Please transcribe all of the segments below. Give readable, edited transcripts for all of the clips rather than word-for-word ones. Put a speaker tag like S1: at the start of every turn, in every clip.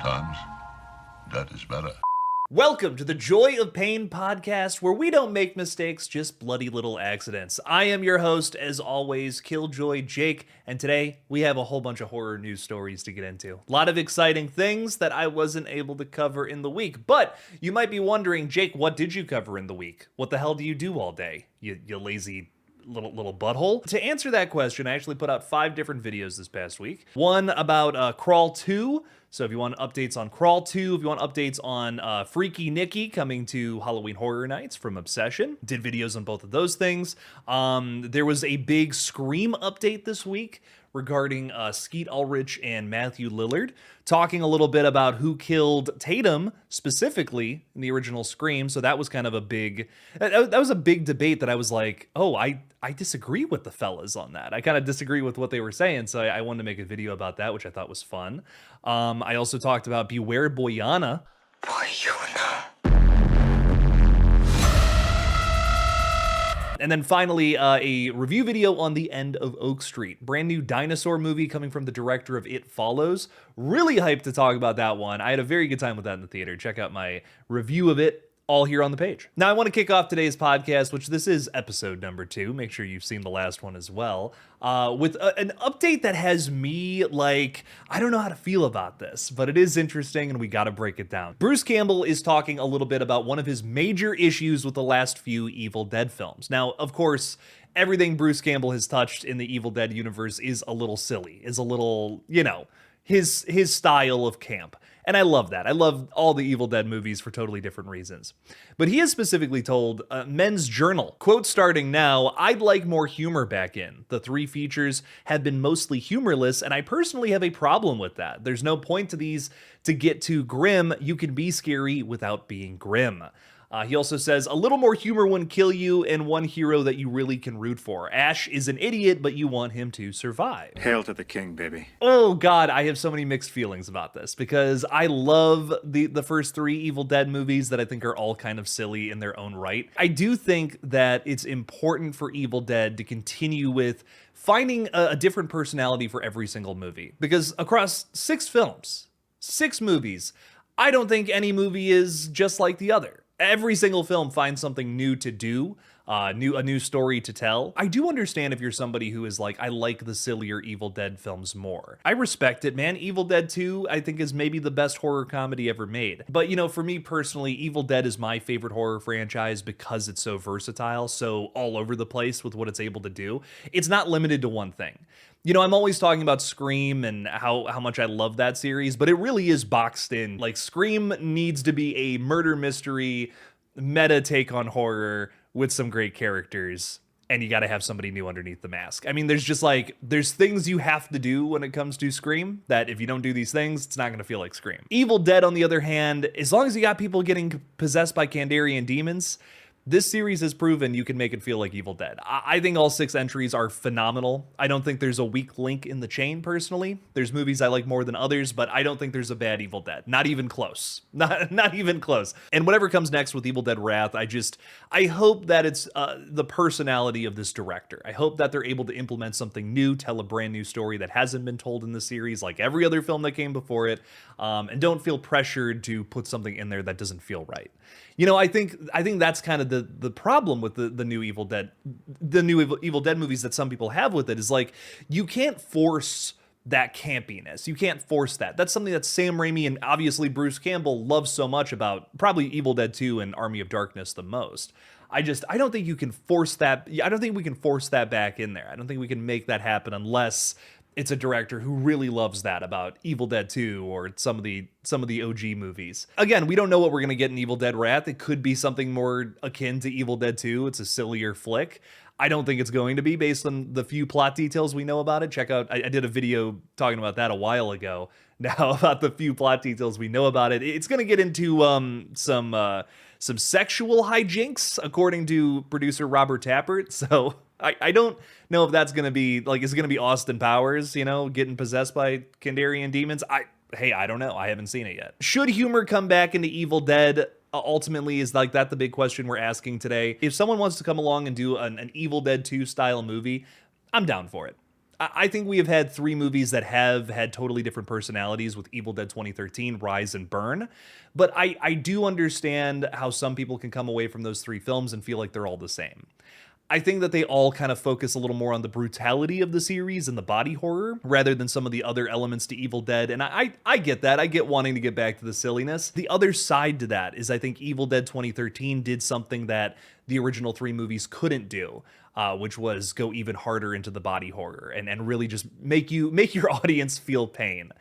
S1: Sometimes that is better.
S2: Welcome to the Joy of Pain podcast, where we don't make mistakes, just bloody little accidents. I am your host, as always, Killjoy Jake, and today we have a whole bunch of horror news stories to get into. A lot of exciting things that I wasn't able to cover in the week, but you might be wondering, Jake, what did you cover in the week? What the hell do you do all day, you lazy little butthole? To answer that question, I actually put out 5 different videos this past week. One about Crawl 2. So if you want updates on Crawl 2, if you want updates on Freaky Nicky coming to Halloween Horror Nights from Obsession, did videos on both of those things. There was a big Scream update this week regarding Skeet Ulrich and Matthew Lillard, talking a little bit about who killed Tatum specifically in the original Scream. So that was kind of a big, that was a big debate that I was like, oh, I disagree with the fellas on that. I kind of disagree with what they were saying. So I wanted to make a video about that, which I thought was fun. I also talked about Beware Boyana. And then finally, a review video on The End of Oak Street. Brand new dinosaur movie coming from the director of It Follows. Really hyped to talk about that one. I had a very good time with that in the theater. Check out my review of it all here on the page. Now, I want to kick off today's podcast, which this is episode number 2. Make sure you've seen the last one as well. With an update that has me like, I don't know how to feel about this, but it is interesting and we got to break it down. Bruce Campbell is talking a little bit about one of his major issues with the last few Evil Dead films. Now, of course, everything Bruce Campbell has touched in the Evil Dead universe is a little silly, is a little, you know, his style of camp. And I love that. I love all the Evil Dead movies for totally different reasons. But he has specifically told Men's Journal, quote starting now, "I'd like more humor back in. The 3 features have been mostly humorless, and I personally have a problem with that. There's no point to these to get too grim. You can be scary without being grim." He also says, "A little more humor wouldn't kill you, and one hero that you really can root for. Ash is an idiot, but you want him to survive."
S3: Hail to the king, baby.
S2: Oh God, I have so many mixed feelings about this because I love the first 3 Evil Dead movies that I think are all kind of silly in their own right. I do think that it's important for Evil Dead to continue with finding a different personality for every single movie, because across 6 films, 6 movies, I don't think any movie is just like the other. Every single film finds something new to do, a new story to tell. I do understand if you're somebody who is like, I like the sillier Evil Dead films more. I respect it, man. Evil Dead 2, I think, is maybe the best horror comedy ever made. But, you know, for me personally, Evil Dead is my favorite horror franchise because it's so versatile, so all over the place with what it's able to do. It's not limited to one thing. You know, I'm always talking about Scream and how much I love that series, but it really is boxed in. Like, Scream needs to be a murder mystery, meta take on horror with some great characters, and you gotta have somebody new underneath the mask. I mean, there's things you have to do when it comes to Scream that if you don't do these things, it's not gonna feel like Scream. Evil Dead, on the other hand, as long as you got people getting possessed by Kandarian demons, this series has proven you can make it feel like Evil Dead. I think all 6 entries are phenomenal. I don't think there's a weak link in the chain, personally. There's movies I like more than others, but I don't think there's a bad Evil Dead. Not even close. Not even close. And whatever comes next with Evil Dead Wrath, I hope that it's the personality of this director. I hope that they're able to implement something new, tell a brand new story that hasn't been told in the series, like every other film that came before it, and don't feel pressured to put something in there that doesn't feel right. You know, I think that's kind of the problem with the new Evil Dead, Evil Dead movies that some people have with it is like, you can't force that campiness. You can't force that. That's something that Sam Raimi and obviously Bruce Campbell loves so much about probably Evil Dead 2 and Army of Darkness the most. I don't think you can force that. I don't think we can force that back in there. I don't think we can make that happen unless it's a director who really loves that about Evil Dead 2 or some of the OG movies. Again, we don't know what we're going to get in Evil Dead Wrath. It could be something more akin to Evil Dead 2. It's a sillier flick. I don't think it's going to be based on the few plot details we know about it. Check out, I did a video talking about that a while ago now about the few plot details we know about it. It's going to get into some sexual hijinks, according to producer Robert Tappert. So I don't know if that's going to be, like, is it going to be Austin Powers, you know, getting possessed by Kandarian demons? I don't know. I haven't seen it yet. Should humor come back into Evil Dead? Ultimately, is like that the big question we're asking today? If someone wants to come along and do an Evil Dead 2 style movie, I'm down for it. I think we have had 3 movies that have had totally different personalities with Evil Dead 2013, Rise, and Burn. But I do understand how some people can come away from those 3 films and feel like they're all the same. I think that they all kind of focus a little more on the brutality of the series and the body horror rather than some of the other elements to Evil Dead. And I get that. I get wanting to get back to the silliness. The other side to that is I think Evil Dead 2013 did something that the original 3 movies couldn't do, which was go even harder into the body horror and really just make your audience feel pain.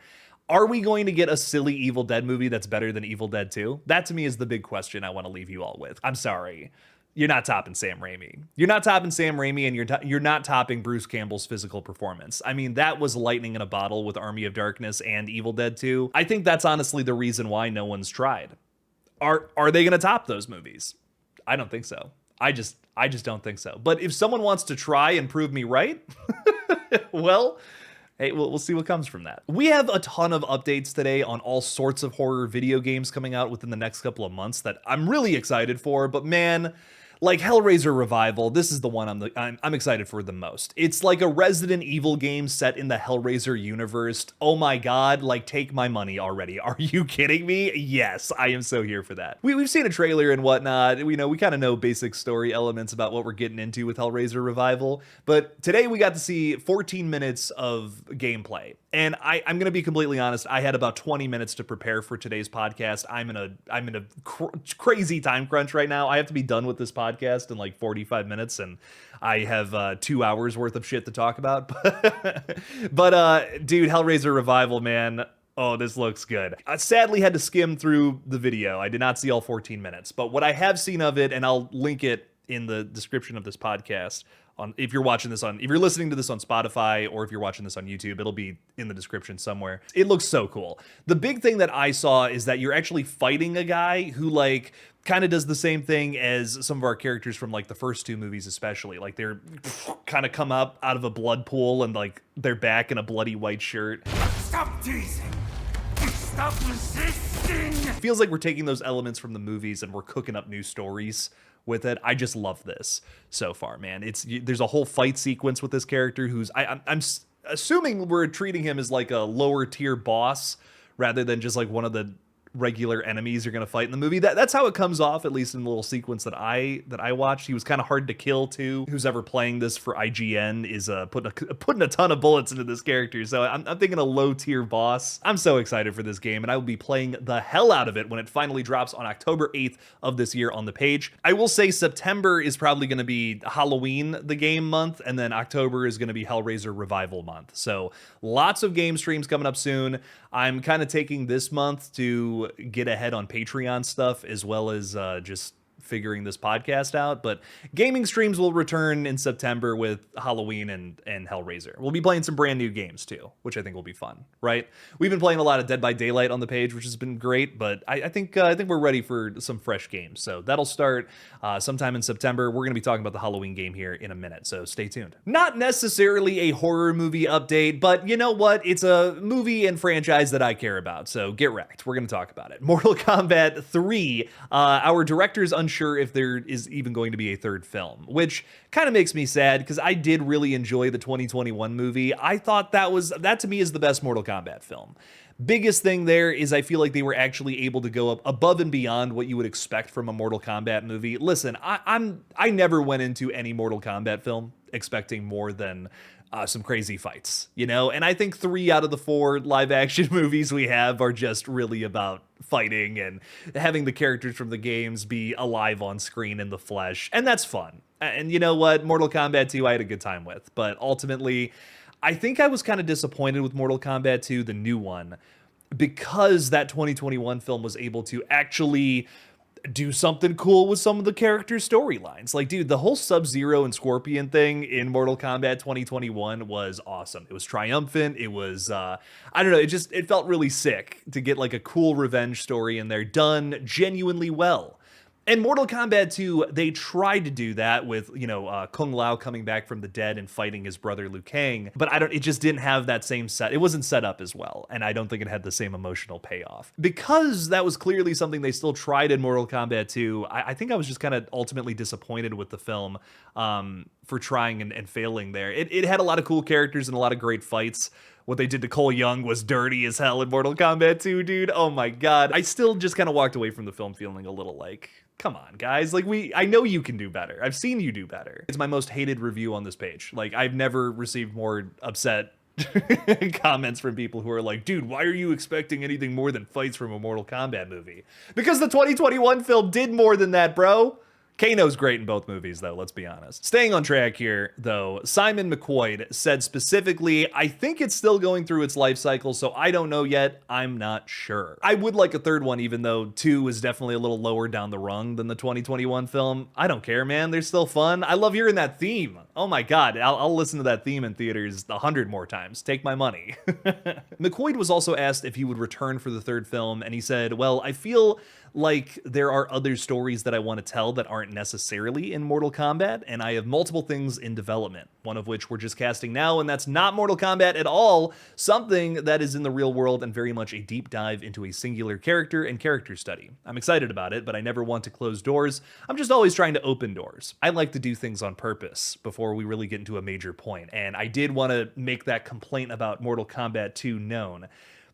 S2: Are we going to get a silly Evil Dead movie that's better than Evil Dead 2? That to me is the big question I want to leave you all with. I'm sorry. You're not topping Sam Raimi. You're not topping Sam Raimi, and you're not topping Bruce Campbell's physical performance. I mean, that was lightning in a bottle with Army of Darkness and Evil Dead 2. I think that's honestly the reason why no one's tried. Are they going to top those movies? I don't think so. I just don't think so. But if someone wants to try and prove me right, well, hey, we'll see what comes from that. We have a ton of updates today on all sorts of horror video games coming out within the next couple of months that I'm really excited for, but man, like HELLRAISER Revival, this is the one I'm excited for the most. It's like a Resident Evil game set in the HELLRAISER universe. Oh my god, like take my money already. Are you kidding me? Yes, I am so here for that. We've seen a trailer and whatnot. We kind of know basic story elements about what we're getting into with HELLRAISER Revival, but today we got to see 14 minutes of gameplay. And I'm going to be completely honest, I had about 20 minutes to prepare for today's podcast. I'm in a crazy time crunch right now. I have to be done with this podcast in like 45 minutes, and I have 2 hours worth of shit to talk about. But dude, HELLRAISER Revival, man. Oh, this looks good. I sadly had to skim through the video. I did not see all 14 minutes, but what I have seen of it, and I'll link it in the description of this podcast, if you're listening to this on Spotify or if you're watching this on YouTube, it'll be in the description somewhere. It looks so cool. The big thing that I saw is that you're actually fighting a guy who like kind of does the same thing as some of our characters from like the first 2 movies, especially. Like they're kind of come up out of a blood pool and like they're back in a bloody white shirt.
S3: Stop teasing! Stop resisting!
S2: Feels like we're taking those elements from the movies and we're cooking up new stories with it. I just love this so far, man. There's a whole fight sequence with this character who's I'm assuming we're treating him as like a lower tier boss rather than just like one of the regular enemies you're gonna fight in the movie. That's how it comes off, at least in the little sequence that I watched. He was kind of hard to kill too. Who's ever playing this for IGN is putting a ton of bullets into this character. So I'm thinking a low tier boss. I'm so excited for this game, and I will be playing the hell out of it when it finally drops on October 8th of this year on the page. I will say September is probably going to be Halloween the game month, and then October is going to be HELLRAISER Revival month. So lots of game streams coming up soon. I'm kind of taking this month to get ahead on Patreon stuff as well as just figuring this podcast out, but gaming streams will return in September with Halloween and HELLRAISER. We'll be playing some brand new games too, which I think will be fun, right? We've been playing a lot of Dead by Daylight on the page, which has been great, but I think we're ready for some fresh games. So that'll start sometime in September. We're going to be talking about the Halloween game here in a minute, so stay tuned. Not necessarily a horror movie update, but you know what? It's a movie and franchise that I care about, so get wrecked. We're going to talk about it. Mortal Kombat 3, our director's unsure if there is even going to be a third film, which kind of makes me sad because I did really enjoy the 2021 movie. I thought that to me is the best Mortal Kombat film. Biggest thing there is I feel like they were actually able to go up above and beyond what you would expect from a Mortal Kombat movie. Listen, I never went into any Mortal Kombat film expecting more than some crazy fights, you know? And I think 3 out of the 4 live action movies we have are just really about fighting and having the characters from the games be alive on screen in the flesh. And that's fun. And you know what? Mortal Kombat 2 I had a good time with. But ultimately, I think I was kind of disappointed with Mortal Kombat 2, the new one, because that 2021 film was able to actually do something cool with some of the character storylines. Like, dude, the whole Sub-Zero and Scorpion thing in Mortal Kombat 2021 was awesome. It was triumphant. It was, I don't know, it felt really sick to get like a cool revenge story in there done genuinely well. And Mortal Kombat 2, they tried to do that with, Kung Lao coming back from the dead and fighting his brother Liu Kang, but it just didn't have that same it wasn't set up as well, and I don't think it had the same emotional payoff. Because that was clearly something they still tried in Mortal Kombat 2, I think I was just kind of ultimately disappointed with the film for trying and failing there. It had a lot of cool characters and a lot of great fights. What they did to Cole Young was dirty as hell in Mortal Kombat 2, dude. Oh my god. I still just kind of walked away from the film feeling a little like, come on, guys. Like, I know you can do better. I've seen you do better. It's my most hated review on this page. Like, I've never received more upset comments from people who are like, dude, why are you expecting anything more than fights from a Mortal Kombat movie? Because the 2021 film did more than that, bro. Kano's great in both movies, though, let's be honest. Staying on track here, though, Simon McQuoid said specifically, I think it's still going through its life cycle, so I don't know yet. I'm not sure. I would like a third one, even though 2 is definitely a little lower down the rung than the 2021 film. I don't care, man. They're still fun. I love hearing that theme. Oh my god, I'll listen to that theme in theaters 100 more times. Take my money. McQuoid was also asked if he would return for the third film, and he said, well, I feel like there are other stories that I want to tell that aren't necessarily in Mortal Kombat, and I have multiple things in development, one of which we're just casting now, and that's not Mortal Kombat at all, something that is in the real world and very much a deep dive into a singular character and character study. I'm excited about it, but I never want to close doors. I'm just always trying to open doors. I like to do things on purpose before we really get into a major point, and I did want to make that complaint about Mortal Kombat 2 known.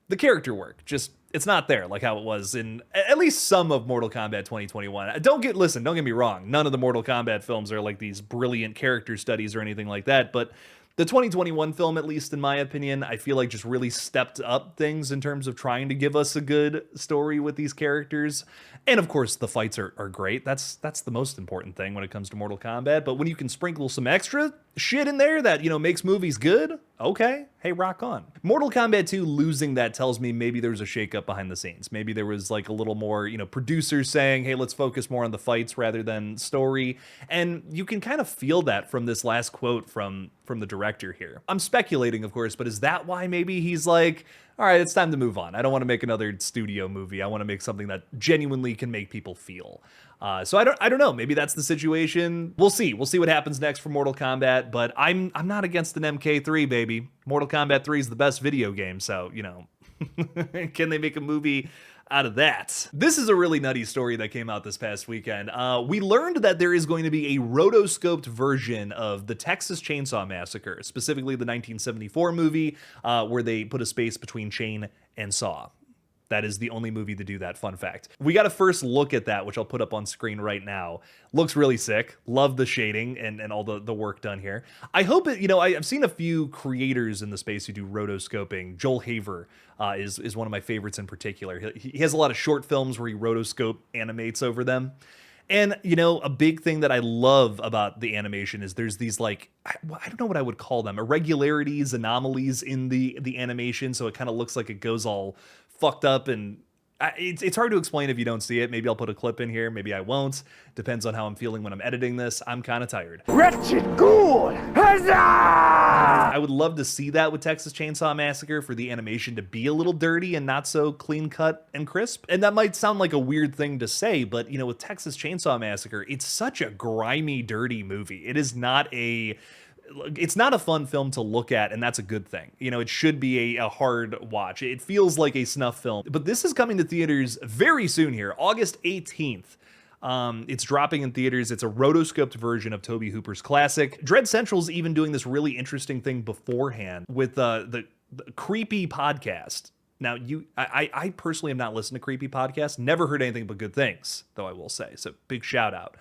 S2: The character work, it's not there like how it was in at least some of Mortal Kombat 2021. Don't get me wrong. None of the Mortal Kombat films are like these brilliant character studies or anything like that, but the 2021 film, at least in my opinion, I feel like just really stepped up things in terms of trying to give us a good story with these characters. And of course, the fights are great. That's the most important thing when it comes to Mortal Kombat. But when you can sprinkle some extra shit in there that, makes movies good, okay, hey, rock on. Mortal Kombat 2 losing that tells me maybe there was a shakeup behind the scenes. Maybe there was like a little more, producers saying, hey, let's focus more on the fights rather than story. And you can kind of feel that from this last quote from the director here. I'm speculating, of course, but is that why maybe he's like, all right, it's time to move on. I don't want to make another studio movie. I want to make something that genuinely can make people feel. So I don't know. Maybe that's the situation. We'll see. We'll see what happens next for Mortal Kombat. But I'm not against an MK3, baby. Mortal Kombat 3 is the best video game. So can they make a movie out of that? This is a really nutty story that came out this past weekend. We learned that there is going to be a rotoscoped version of the Texas Chainsaw Massacre, specifically the 1974 movie, where they put a space between chain and saw. That is the only movie to do that, fun fact. We got a first look at that, which I'll put up on screen right now. Looks really sick. Love the shading and all the work done here. I hope it, I've seen a few creators in the space who do rotoscoping. Joel Haver is one of my favorites in particular. He has a lot of short films where he rotoscope animates over them. And, a big thing that I love about the animation is there's these, like, I don't know what I would call them, irregularities, anomalies in the animation, so it kind of looks like it goes all fucked up, and it's hard to explain if you don't see it. Maybe I'll put a clip in here, maybe I won't. Depends on how I'm feeling when I'm editing this. I'm kind of tired.
S3: Wretched ghoul! Huzzah!
S2: I would love to see that with Texas Chainsaw Massacre, for the animation to be a little dirty and not so clean cut and crisp. And that might sound like a weird thing to say, but with Texas Chainsaw Massacre, it's such a grimy, dirty movie. It's not a fun film to look at, and that's a good thing. It should be a hard watch. It feels like a snuff film. But this is coming to theaters very soon here, August 18th. It's dropping in theaters. It's a rotoscoped version of Tobe Hooper's classic. Dread Central's even doing this really interesting thing beforehand with the Creepy podcast. Now, I personally have not listened to Creepy Podcasts, never heard anything but good things, though I will say, so big shout out.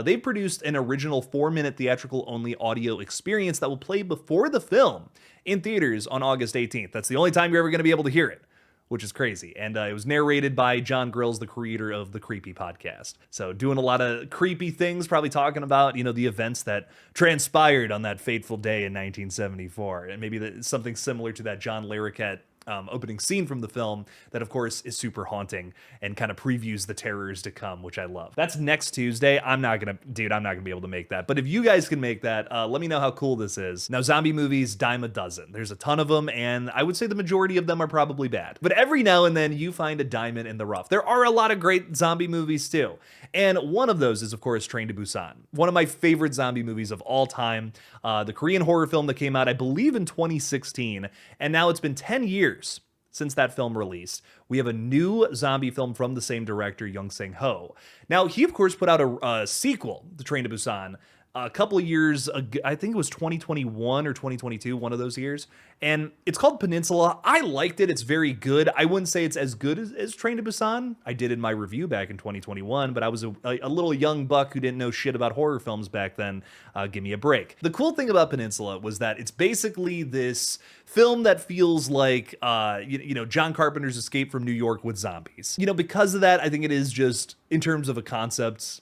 S2: They produced an original 4-minute theatrical-only audio experience that will play before the film in theaters on August 18th. That's the only time you're ever going to be able to hear it, which is crazy. And it was narrated by John Grills, the creator of the Creepy Podcast. So doing a lot of creepy things, probably talking about, the events that transpired on that fateful day in 1974, and maybe something similar to that John Larroquette opening scene from the film that, of course, is super haunting and kind of previews the terrors to come, which I love. That's next Tuesday. I'm not gonna be able to make that. But if you guys can make that, let me know how cool this is. Now, zombie movies, dime a dozen. There's a ton of them, and I would say the majority of them are probably bad. But every now and then you find a diamond in the rough. There are a lot of great zombie movies too. And one of those is, of course, Train to Busan. One of my favorite zombie movies of all time. The Korean horror film that came out, I believe, in 2016. And now it's been 10 years since that film released. We have a new zombie film from the same director, Young Sang-ho. Now, he, of course, put out a sequel to Train to Busan a couple of years ago. I think it was 2021 or 2022, one of those years. And it's called Peninsula. I liked it. It's very good. I wouldn't say it's as good as Train to Busan. I did in my review back in 2021, but I was a little young buck who didn't know shit about horror films back then. Give me a break. The cool thing about Peninsula was that it's basically this film that feels like, John Carpenter's Escape from New York with zombies. Because of that, I think it is just, in terms of a concept,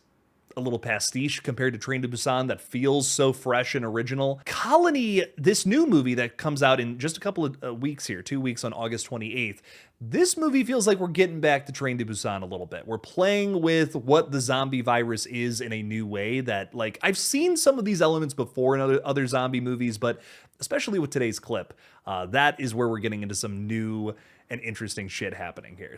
S2: a little pastiche compared to Train to Busan that feels so fresh and original. Colony, this new movie that comes out in just a couple of weeks here, 2 weeks on August 28th, this movie feels like we're getting back to Train to Busan a little bit. We're playing with what the zombie virus is in a new way that, like, I've seen some of these elements before in other zombie movies, but especially with today's clip, that is where we're getting into some new and interesting shit happening here.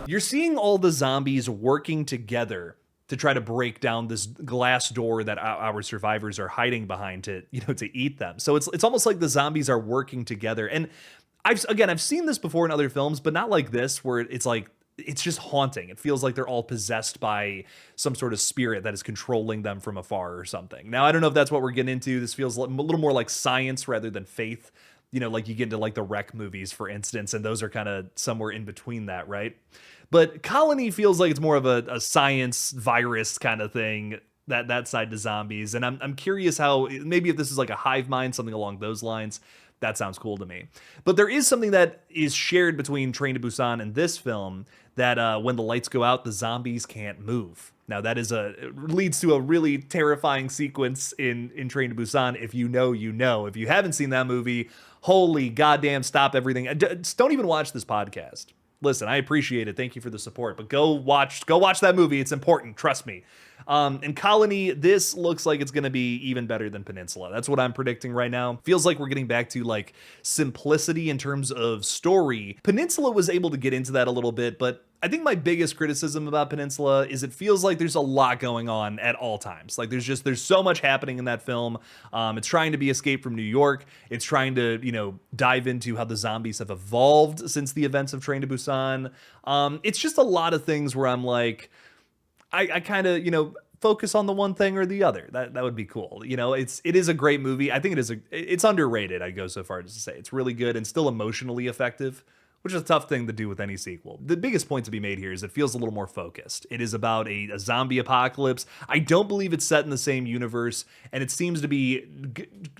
S2: You're seeing all the zombies working together to try to break down this glass door that our survivors are hiding behind to eat them. So it's almost like the zombies are working together. And I've seen this before in other films, but not like this, where it's just haunting. It feels like they're all possessed by some sort of spirit that is controlling them from afar or something. Now, I don't know if that's what we're getting into. This feels a little more like science rather than faith. Like you get into like the Wreck movies, for instance, and those are kind of somewhere in between that, right? But Colony feels like it's more of a science virus kind of thing, that side to zombies. And I'm curious how, maybe if this is like a hive mind, something along those lines. That sounds cool to me. But there is something that is shared between Train to Busan and this film, that when the lights go out, the zombies can't move. Now that leads to a really terrifying sequence in Train to Busan. If you know, you know. If you haven't seen that movie, holy goddamn, stop everything. Don't even watch this podcast. Listen, I appreciate it. Thank you for the support, but go watch that movie. It's important. Trust me. And Colony, this looks like it's going to be even better than Peninsula. That's what I'm predicting right now. Feels like we're getting back to like simplicity in terms of story. Peninsula was able to get into that a little bit, but I think my biggest criticism about Peninsula is it feels like there's a lot going on at all times. Like there's so much happening in that film. It's trying to be Escape from New York. It's trying to, dive into how the zombies have evolved since the events of Train to Busan. It's just a lot of things where I'm like, I kind of, focus on the one thing or the other. That would be cool. It is a great movie. I think it's underrated. I'd go so far as to say it's really good and still emotionally effective, which is a tough thing to do with any sequel. The biggest point to be made here is it feels a little more focused. It is about a zombie apocalypse. I don't believe it's set in the same universe, and it seems to be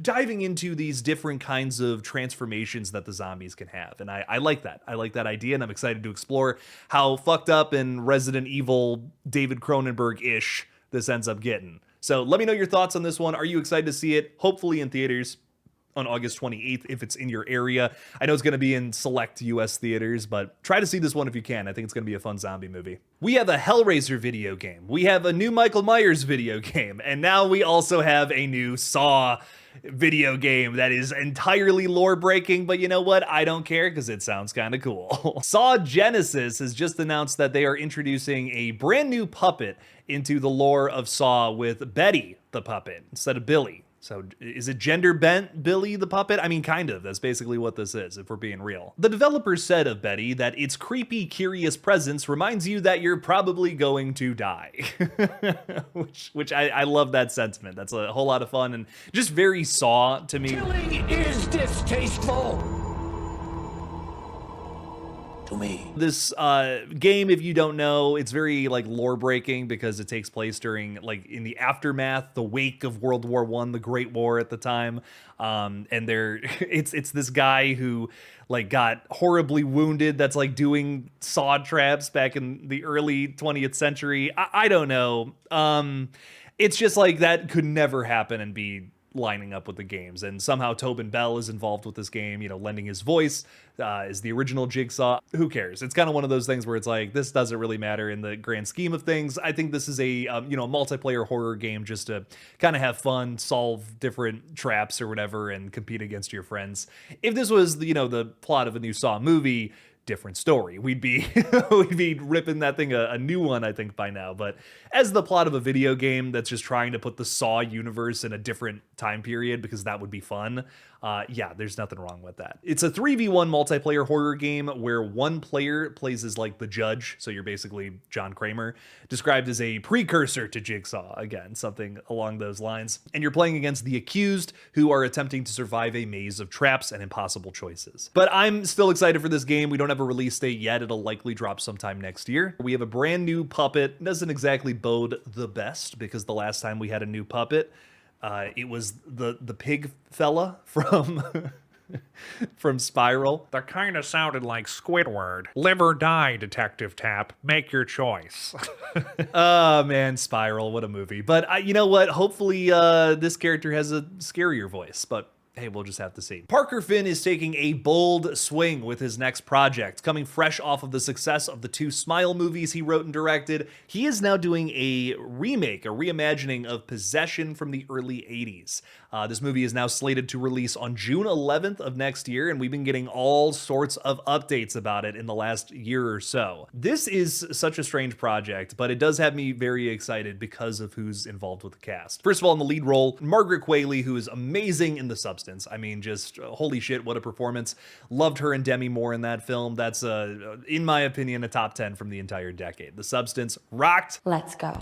S2: diving into these different kinds of transformations that the zombies can have. And I like that. I like that idea, and I'm excited to explore how fucked up and Resident Evil David Cronenberg-ish this ends up getting. So let me know your thoughts on this one. Are you excited to see it? Hopefully in theaters on August 28th, if it's in your area. I know it's going to be in select US theaters, but try to see this one if you can. I think it's going to be a fun zombie movie. We have a HELLRAISER video game. We have a new Michael Myers video game. And now we also have a new Saw video game that is entirely lore breaking, but you know what? I don't care because it sounds kind of cool. Saw Genesis has just announced that they are introducing a brand new puppet into the lore of Saw with Betty the puppet instead of Billy. So is it gender bent Billy the puppet? I mean, kind of. That's basically what this is, if we're being real. The developers said of Betty that its creepy, curious presence reminds you that you're probably going to die. which I love that sentiment. That's a whole lot of fun and just very Saw to me.
S3: Killing is distasteful to me.
S2: This game, if you don't know, it's very like lore breaking because it takes place during like in the aftermath, the wake of World War I, the Great War at the time. And it's this guy who like got horribly wounded that's like doing saw traps back in the early 20th century. I don't know. It's just like that could never happen and be lining up with the games. And somehow Tobin Bell is involved with this game, you know, lending his voice as the original Jigsaw. Who cares? It's kind of one of those things where it's like, this doesn't really matter in the grand scheme of things. I think this is a, you know, multiplayer horror game just to kind of have fun, solve different traps or whatever, and compete against your friends. If this was, you know, the plot of a new Saw movie, different story. We'd be we'd be ripping that thing a new one, I think, by now. But as the plot of a video game that's just trying to put the Saw universe in a different time period because that would be fun, yeah, there's nothing wrong with that. It's a 3v1 multiplayer horror game where one player plays as like the judge, so you're basically John Kramer, described as a precursor to Jigsaw, again, something along those lines. And you're playing against the accused, who are attempting to survive a maze of traps and impossible choices. But I'm still excited for this game. We don't have a release date yet. It'll likely drop sometime next year. We have a brand new puppet. It doesn't exactly bode the best, because the last time we had a new puppet, it was the pig fella from from Spiral.
S4: That kind of sounded like Squidward. Live or die, Detective Tap. Make your choice.
S2: Oh man, Spiral, what a movie. But you know what? Hopefully this character has a scarier voice, but hey, we'll just have to see. Parker Finn is taking a bold swing with his next project. Coming fresh off of the success of the 2 Smile movies he wrote and directed, he is now doing a remake, a reimagining of Possession from the early 80s. This movie is now slated to release on June 11th of next year, and we've been getting all sorts of updates about it in the last year or so. This is such a strange project, but it does have me very excited because of who's involved with the cast. First of all, in the lead role, Margaret Qualley, who is amazing in The Substance. I mean, just holy shit, what a performance. Loved her and Demi Moore in that film. That's, in my opinion, a top 10 from the entire decade. The Substance rocked.
S5: Let's go.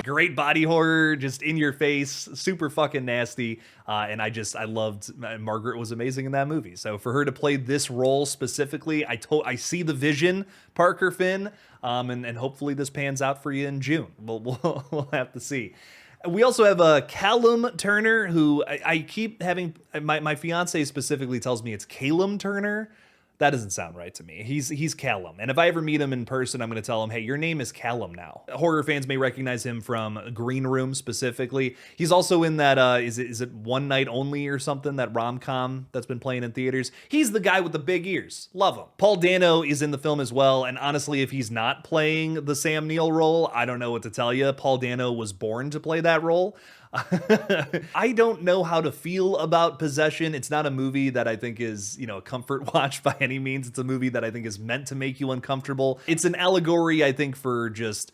S2: Great body horror, just in your face, super fucking nasty. And I loved, Margaret was amazing in that movie. So for her to play this role specifically, I see the vision, Parker Finn, and hopefully this pans out for you in June. We'll have to see. We also have Callum Turner, who I keep having, my fiance specifically tells me it's Calum Turner. That doesn't sound right to me. He's Callum. And if I ever meet him in person, I'm going to tell him, hey, your name is Callum now. Horror fans may recognize him from Green Room specifically. He's also in that, is it One Night Only or something, that rom-com that's been playing in theaters. He's the guy with the big ears. Love him. Paul Dano is in the film as well. And honestly, if he's not playing the Sam Neill role, I don't know what to tell you. Paul Dano was born to play that role. I don't know how to feel about Possession. It's not a movie that I think is, you know, a comfort watch by any means. It's a movie that I think is meant to make you uncomfortable. It's an allegory, I think, for just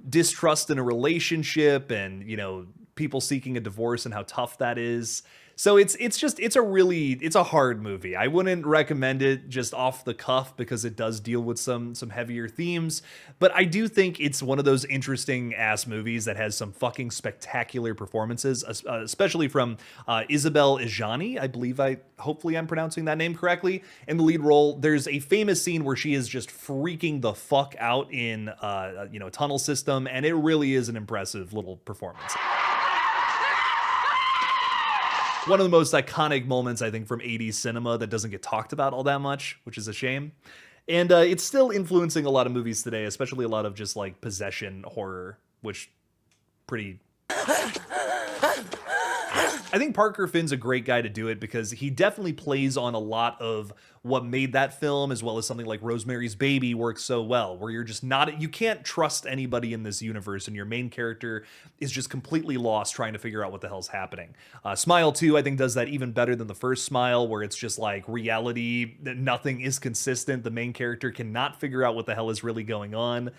S2: distrust in a relationship and, you know, people seeking a divorce and how tough that is. So it's a hard movie. I wouldn't recommend it just off the cuff because it does deal with some heavier themes, but I do think it's one of those interesting ass movies that has some fucking spectacular performances, especially from Isabelle Adjani. Hopefully I'm pronouncing that name correctly. In the lead role, there's a famous scene where she is just freaking the fuck out in a tunnel system, and it really is an impressive little performance. One of the most iconic moments, I think, from 80s cinema that doesn't get talked about all that much, which is a shame. And it's still influencing a lot of movies today, especially a lot of just like possession horror, which pretty... I think Parker Finn's a great guy to do it because he definitely plays on a lot of what made that film, as well as something like Rosemary's Baby works so well, where you're just you can't trust anybody in this universe, and your main character is just completely lost trying to figure out what the hell's happening. Smile 2, I think, does that even better than the first Smile, where it's just like reality, nothing is consistent. The main character cannot figure out what the hell is really going on,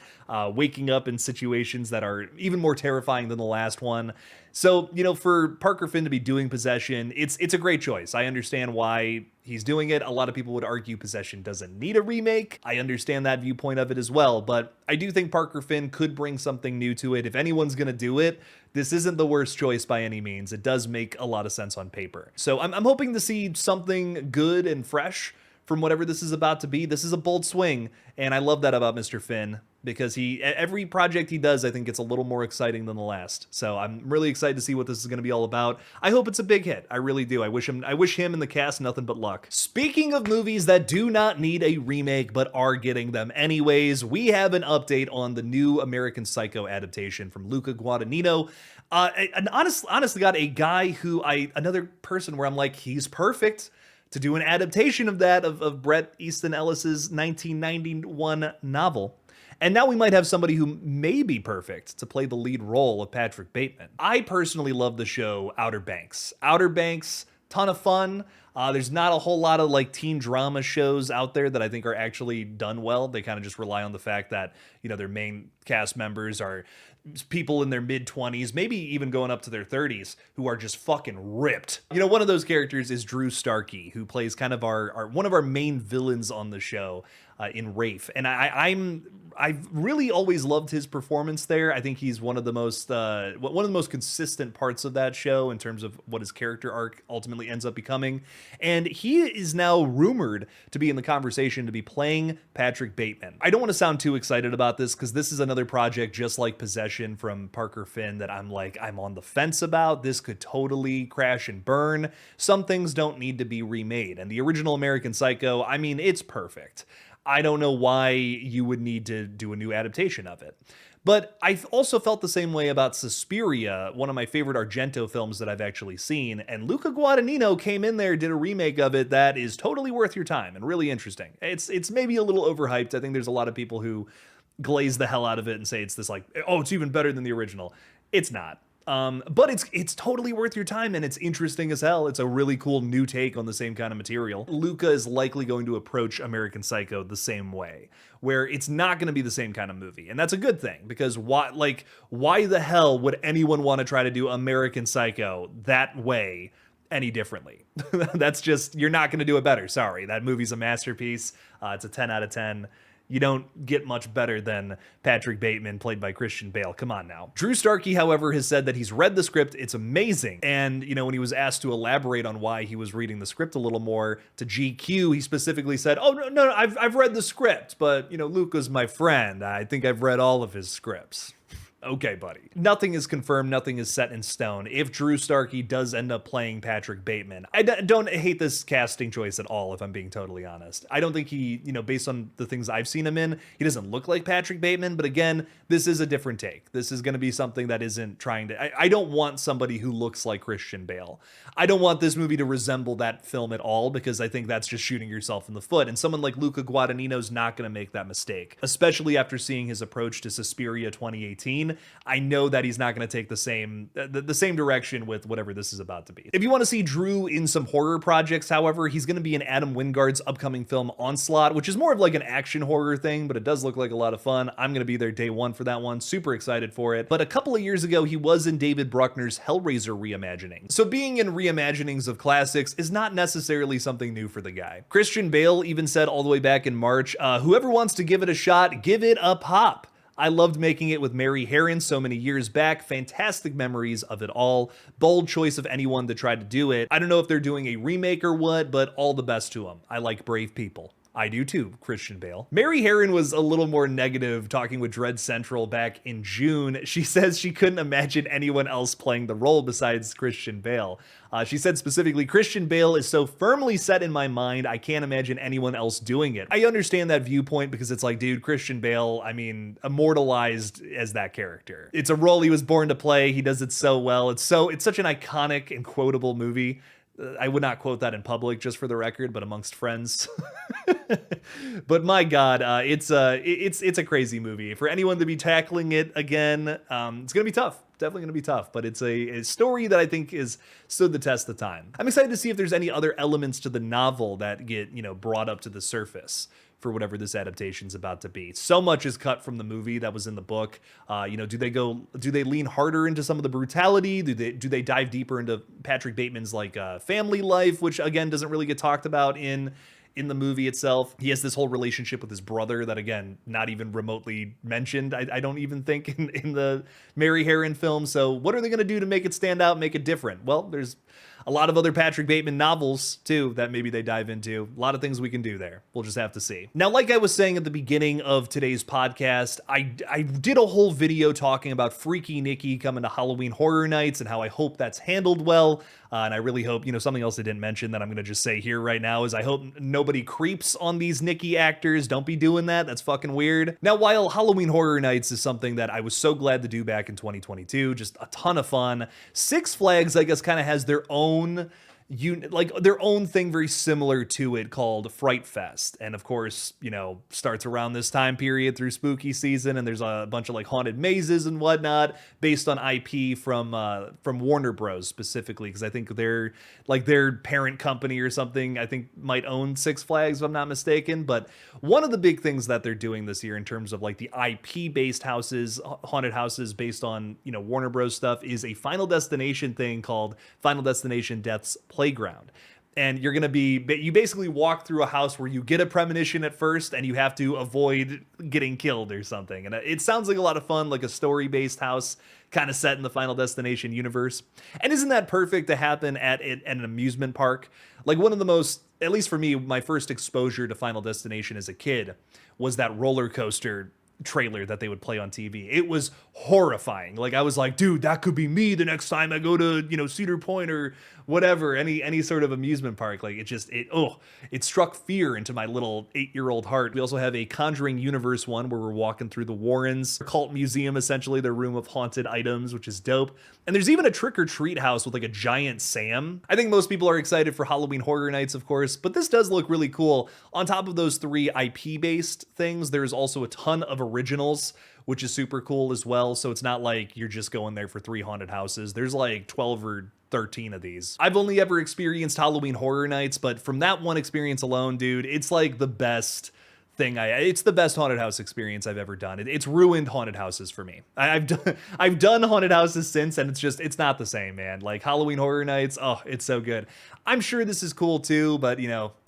S2: waking up in situations that are even more terrifying than the last one. So, you know, for Parker Finn to be doing Possession, it's a great choice. I understand why he's doing it. A lot of people would argue Possession doesn't need a remake. I understand that viewpoint of it as well, but I do think Parker Finn could bring something new to it. If anyone's going to do it, this isn't the worst choice by any means. It does make a lot of sense on paper. So I'm hoping to see something good and fresh from whatever this is about to be. This is a bold swing, and I love that about Mr. Finn, because every project he does, I think, gets a little more exciting than the last. So I'm really excited to see what this is going to be all about. I hope it's a big hit. I really do. I wish him and the cast nothing but luck. Speaking of movies that do not need a remake but are getting them anyways, we have an update on the new American Psycho adaptation from Luca Guadagnino. And honestly, got a guy who another person where I'm like, he's perfect to do an adaptation of that, of Bret Easton Ellis's 1991 novel. And now we might have somebody who may be perfect to play the lead role of Patrick Bateman. I personally love the show Outer Banks. Outer Banks, ton of fun. There's not a whole lot of like teen drama shows out there that I think are actually done well. They kind of just rely on the fact that, you know, their main cast members are people in their mid-20s, maybe even going up to their 30s, who are just fucking ripped. You know, one of those characters is Drew Starkey, who plays kind of our one of our main villains on the show in Rafe. And I've really always loved his performance there. I think he's one of the most consistent parts of that show in terms of what his character arc ultimately ends up becoming. And he is now rumored to be in the conversation to be playing Patrick Bateman. I don't want to sound too excited about this, because this is another project just like Possession from Parker Finn that I'm on the fence about. This could totally crash and burn. Some things don't need to be remade. And the original American Psycho, I mean, it's perfect. I don't know why you would need to do a new adaptation of it. But I also felt the same way about Suspiria, one of my favorite Argento films that I've actually seen, and Luca Guadagnino came in there, did a remake of it that is totally worth your time and really interesting. It's maybe a little overhyped. I think there's a lot of people who glaze the hell out of it and say it's this like, oh, it's even better than the original. It's not. But it's totally worth your time, and it's interesting as hell. It's a really cool new take on the same kind of material. Luca is likely going to approach American Psycho the same way, where it's not going to be the same kind of movie. And that's a good thing, because why the hell would anyone want to try to do American Psycho that way any differently? That's just, you're not going to do it better. Sorry. That movie's a masterpiece. It's a 10 out of 10. You don't get much better than Patrick Bateman, played by Christian Bale. Come on now. Drew Starkey, however, has said that he's read the script. It's amazing. And, you know, when he was asked to elaborate on why he was reading the script a little more to GQ, he specifically said, oh, no, I've read the script, but, you know, Luca's my friend. I think I've read all of his scripts. Okay, buddy. Nothing is confirmed. Nothing is set in stone. If Drew Starkey does end up playing Patrick Bateman, I don't hate this casting choice at all, if I'm being totally honest. I don't think he, you know, based on the things I've seen him in, he doesn't look like Patrick Bateman. But again, this is a different take. This is going to be something that isn't trying to... I don't want somebody who looks like Christian Bale. I don't want this movie to resemble that film at all, because I think that's just shooting yourself in the foot. And someone like Luca Guadagnino's not going to make that mistake, especially after seeing his approach to Suspiria 2018. I know that he's not going to take the same direction with whatever this is about to be. If you want to see Drew in some horror projects, however, he's going to be in Adam Wingard's upcoming film Onslaught, which is more of like an action horror thing, but it does look like a lot of fun. I'm going to be there day one for that one. Super excited for it. But a couple of years ago, he was in David Bruckner's Hellraiser reimagining. So being in reimaginings of classics is not necessarily something new for the guy. Christian Bale even said all the way back in March, whoever wants to give it a shot, give it a pop. I loved making it with Mary Herron so many years back. Fantastic memories of it all. Bold choice of anyone to try to do it. I don't know if they're doing a remake or what, but all the best to them. I like brave people. I do too, Christian Bale. Mary Herron was a little more negative talking with Dread Central back in June. She says she couldn't imagine anyone else playing the role besides Christian Bale. She said specifically, Christian Bale is so firmly set in my mind, I can't imagine anyone else doing it. I understand that viewpoint, because it's like, dude, Christian Bale, I mean, immortalized as that character. It's a role he was born to play. He does it so well. It's such an iconic and quotable movie. I would not quote that in public, just for the record, but amongst friends. But my God, it's a crazy movie. For anyone to be tackling it again, it's gonna be tough. Definitely gonna be tough. But it's a story that I think is stood the test of time. I'm excited to see if there's any other elements to the novel that get, you know, brought up to the surface for whatever this adaptation's about to be. So much is cut from the movie that was in the book. You know, do they lean harder into some of the brutality? Do they dive deeper into Patrick Bateman's like family life, which again doesn't really get talked about in the movie itself? He has this whole relationship with his brother that, again, not even remotely mentioned, I don't even think, in the Mary Herron film. So what are they going to do to make it stand out, make it different? Well, there's a lot of other Patrick Bateman novels too that maybe they dive into. A lot of things we can do there. We'll just have to see. Now, like I was saying at the beginning of today's podcast, I did a whole video talking about Freaky Nicky coming to Halloween Horror Nights and how I hope that's handled well. And I really hope, something else I didn't mention that I'm going to just say here right now is I hope nobody creeps on these Nicky actors. Don't be doing that. That's fucking weird. Now, while Halloween Horror Nights is something that I was so glad to do back in 2022, just a ton of fun, Six Flags, I guess, kind of has their own their own thing very similar to it called FRIGHTFEST. And of course, starts around this time period through spooky season, and there's a bunch of haunted mazes and whatnot based on IP from Warner Bros. Specifically, because I think they're their parent company or something, I think might own Six Flags if I'm not mistaken. But one of the big things that they're doing this year in terms of the IP based houses, haunted houses based on Warner Bros. Stuff is a Final Destination thing called Final Destination Death's Playground. And you're going to you basically walk through a house where you get a premonition at first and you have to avoid getting killed or something. And it sounds like a lot of fun, like a story-based house kind of set in the Final Destination universe. And isn't that perfect to happen at an amusement park? One of the most, at least for me, my first exposure to Final Destination as a kid was that roller coaster trailer that they would play on TV. It was horrifying. I was like, dude, that could be me the next time I go to, Cedar Point or whatever, any sort of amusement park. It struck fear into my little 8-year-old heart. We also have a Conjuring Universe one where we're walking through the Warrens cult museum, essentially their room of haunted items, which is dope. And there's even a trick-or-treat house with a giant Sam. I think most people are excited for Halloween Horror Nights, of course, but this does look really cool. On top of those 3 IP-based things, there's also a ton of originals, which is super cool as well. So it's not like you're just going there for 3 haunted houses. There's 12 or 13 of these. I've only ever experienced Halloween Horror Nights, but from that one experience alone, dude, it's the best thing it's the best haunted house experience I've ever done. It's ruined haunted houses for me. I've done haunted houses since, and it's not the same, man. Halloween Horror Nights, oh, it's so good. I'm sure this is cool too, but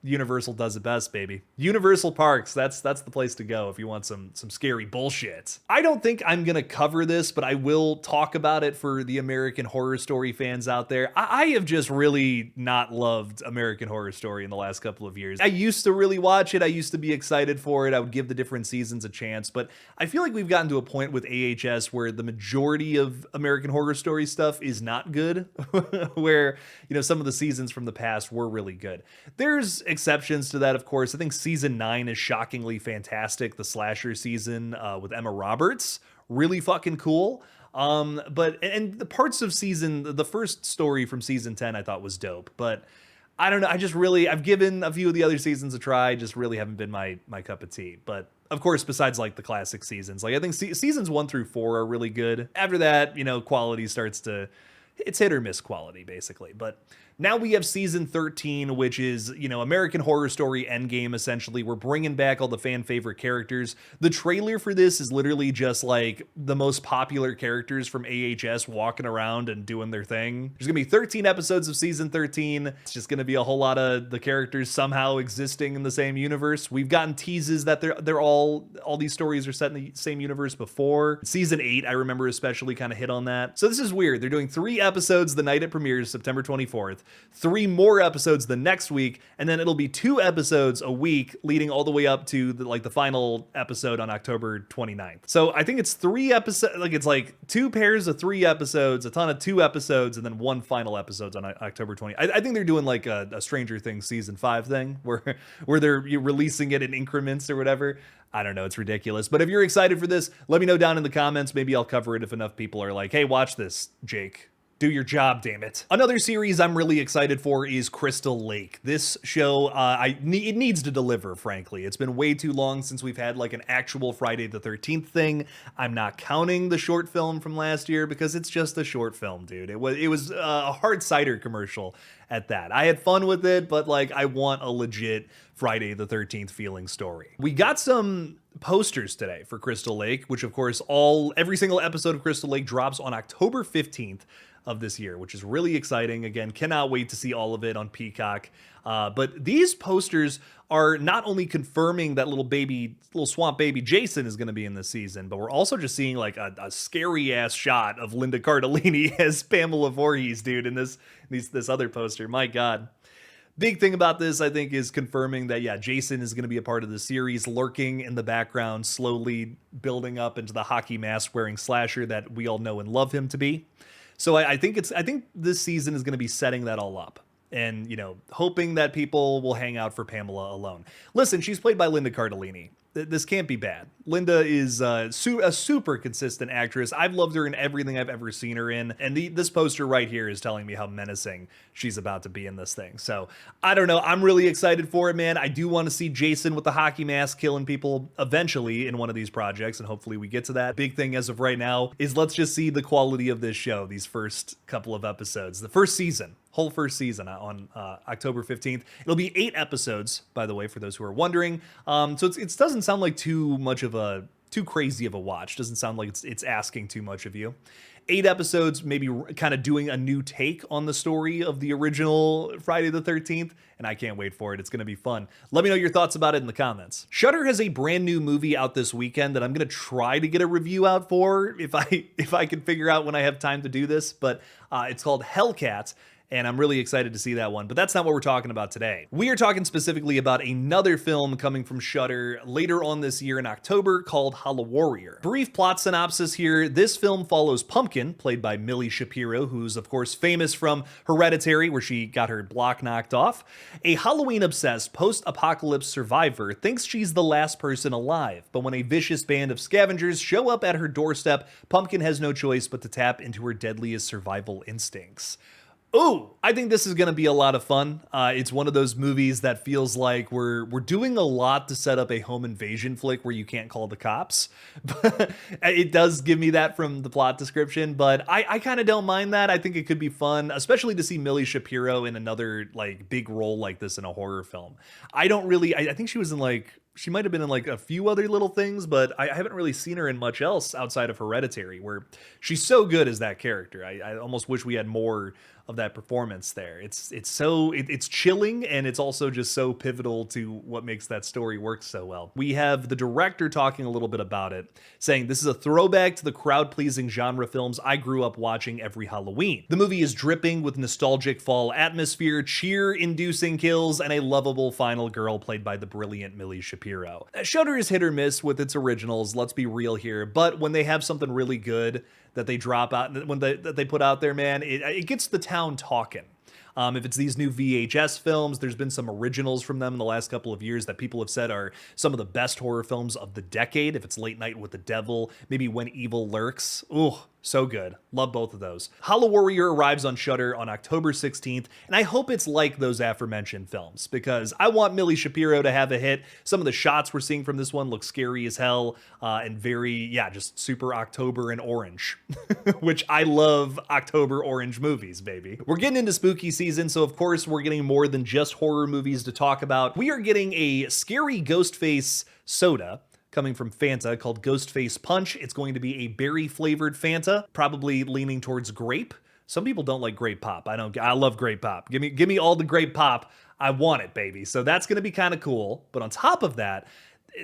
S2: Universal does it best, baby. Universal Parks, that's the place to go if you want some scary bullshit. I don't think I'm gonna cover this, but I will talk about it for the American Horror Story fans out there. I have just really not loved American Horror Story in the last couple of years. I used to really watch it. I used to be excited for it. I would give the different seasons a chance, but I feel like we've gotten to a point with AHS where the majority of American Horror Story stuff is not good, where, some of the seasons from the past were really good. There's exceptions to that, of course. I think season 9 is shockingly fantastic. The slasher season with Emma Roberts, really fucking cool. But the parts of the first story from season 10 I thought was dope, but I don't know. I've given a few of the other seasons a try, just really haven't been my cup of tea. But of course, besides the classic seasons, I think seasons 1 through 4 are really good. After that, quality starts to, it's hit or miss quality basically. But now we have season 13, which is, American Horror Story Endgame, essentially. We're bringing back all the fan favorite characters. The trailer for this is literally just the most popular characters from AHS walking around and doing their thing. There's gonna be 13 episodes of season 13. It's just gonna be a whole lot of the characters somehow existing in the same universe. We've gotten teases that they're all these stories are set in the same universe before. Season 8, I remember especially kind of hit on that. So this is weird. They're doing 3 episodes the night it premieres, September 24th. 3 more episodes the next week, and then it'll be 2 episodes a week leading all the way up to the final episode on October 29th. So I think it's 3 episodes, it's 2 pairs of 3 episodes, a ton of 2 episodes, and then 1 final episode on October 20th. I think they're doing a Stranger Things season 5 thing where they're releasing it in increments or whatever. I don't know, it's ridiculous. But if you're excited for this, let me know down in the comments. Maybe I'll cover it if enough people are like, hey, watch this, Jake. Do your job, damn it. Another series I'm really excited for is Crystal Lake. This show, it needs to deliver, frankly. It's been way too long since we've had an actual Friday the 13th thing. I'm not counting the short film from last year because it's just a short film, dude. It was a hard cider commercial at that. I had fun with it, but I want a legit Friday the 13th feeling story. We got some posters today for Crystal Lake, which of course every single episode of Crystal Lake drops on October 15th. of this year, which is really exciting. Again, cannot wait to see all of it on Peacock. But these posters are not only confirming that little swamp baby Jason is going to be in this season, but we're also just seeing like a scary ass shot of Linda Cardellini as Pamela Voorhees, dude, in this other poster. My God. Big thing about this, I think, is confirming that, yeah, Jason is going to be a part of the series, lurking in the background, slowly building up into the hockey mask wearing slasher that we all know and love him to be. So I think this season is going to be setting that all up. And, hoping that people will hang out for Pamela alone. Listen, she's played by Linda Cardellini. This can't be bad. Linda is a super consistent actress. I've loved her in everything I've ever seen her in. And this poster right here is telling me how menacing she's about to be in this thing. So, I don't know. I'm really excited for it, man. I do want to see Jason with the hockey mask killing people eventually in one of these projects. And hopefully we get to that. Big thing as of right now is let's just see the quality of this show, these first couple of episodes. The first season. Whole first season on October 15th. It'll be 8 episodes, by the way, for those who are wondering. So it doesn't sound like too crazy of a watch. Doesn't sound like it's asking too much of you. 8 episodes, maybe kind of doing a new take on the story of the original Friday the 13th, and I can't wait for it. It's going to be fun. Let me know your thoughts about it in the comments. Shudder has a brand new movie out this weekend that I'm going to try to get a review out for if I can figure out when I have time to do this, but it's called Hellcat. And I'm really excited to see that one. But that's not what we're talking about today. We are talking specifically about another film coming from Shudder later on this year in October called HALLOWARRIOR. Brief plot synopsis here. This film follows Pumpkin, played by Millie Shapiro, who's of course famous from Hereditary, where she got her block knocked off. A Halloween-obsessed post-apocalypse survivor thinks she's the last person alive. But when a vicious band of scavengers show up at her doorstep, Pumpkin has no choice but to tap into her deadliest survival instincts. Ooh, I think this is going to be a lot of fun. It's one of those movies that feels like we're doing a lot to set up a home invasion flick where you can't call the cops. But it does give me that from the plot description, but I kind of don't mind that. I think it could be fun, especially to see Millie Shapiro in another like big role like this in a horror film. I think she was in she might have been in like a few other little things, but I haven't really seen her in much else outside of Hereditary, where she's so good as that character. I almost wish we had more of that performance there. It's chilling, and it's also just so pivotal to what makes that story work so well. We have the director talking a little bit about it, saying this is a throwback to the crowd-pleasing genre films I grew up watching every Halloween. The movie is dripping with nostalgic fall atmosphere, cheer-inducing kills, and a lovable final girl played by the brilliant Millie Shapiro. Shudder is hit or miss with its originals, let's be real here, but when they have something really good that they drop out, when they put out there, man, it gets the town talking. If it's these new VHS films, there's been some originals from them in the last couple of years that people have said are some of the best horror films of the decade. If it's Late Night with the Devil, maybe When Evil Lurks. Ooh, so good. Love both of those. HALLOWARRIOR arrives on Shudder on October 16th, and I hope it's like those aforementioned films, because I want Millie Shapiro to have a hit. Some of the shots we're seeing from this one look scary as hell, and very, just super October and orange, which I love October orange movies, baby. We're getting into spooky season, so of course we're getting more than just horror movies to talk about. We are getting a scary Ghostface soda coming from Fanta called Ghostface Punch. It's going to be a berry-flavored Fanta, probably leaning towards grape. Some people don't like grape pop. I love grape pop. Give me all the grape pop. I want it, baby. So that's going to be kind of cool. But on top of that,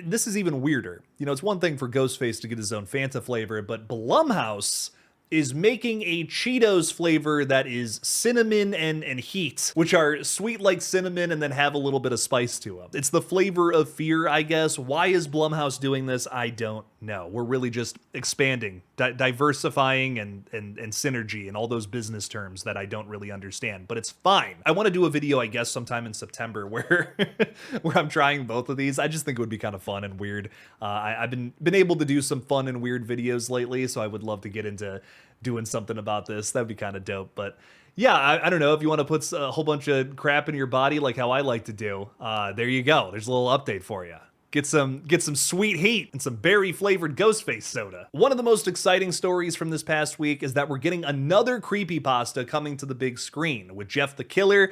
S2: this is even weirder. It's one thing for Ghostface to get his own Fanta flavor, but Blumhouse is making a Cheetos flavor that is cinnamon and heat, which are sweet like cinnamon and then have a little bit of spice to them. It's the flavor of fear, I guess. Why is Blumhouse doing this? I don't know. We're really just expanding, diversifying and synergy and all those business terms that I don't really understand, but it's fine. I want to do a video, I guess, sometime in September where I'm trying both of these. I just think it would be kind of fun and weird. I've been able to do some fun and weird videos lately, so I would love to get into doing something about this. That'd be kind of dope. But yeah, I don't know, if you want to put a whole bunch of crap in your body like how I like to do, there you go. There's a little update for you. Get some sweet heat and some berry-flavored GHOSTFACE soda. One of the most exciting stories from this past week is that we're getting another creepypasta coming to the big screen, with Jeff the Killer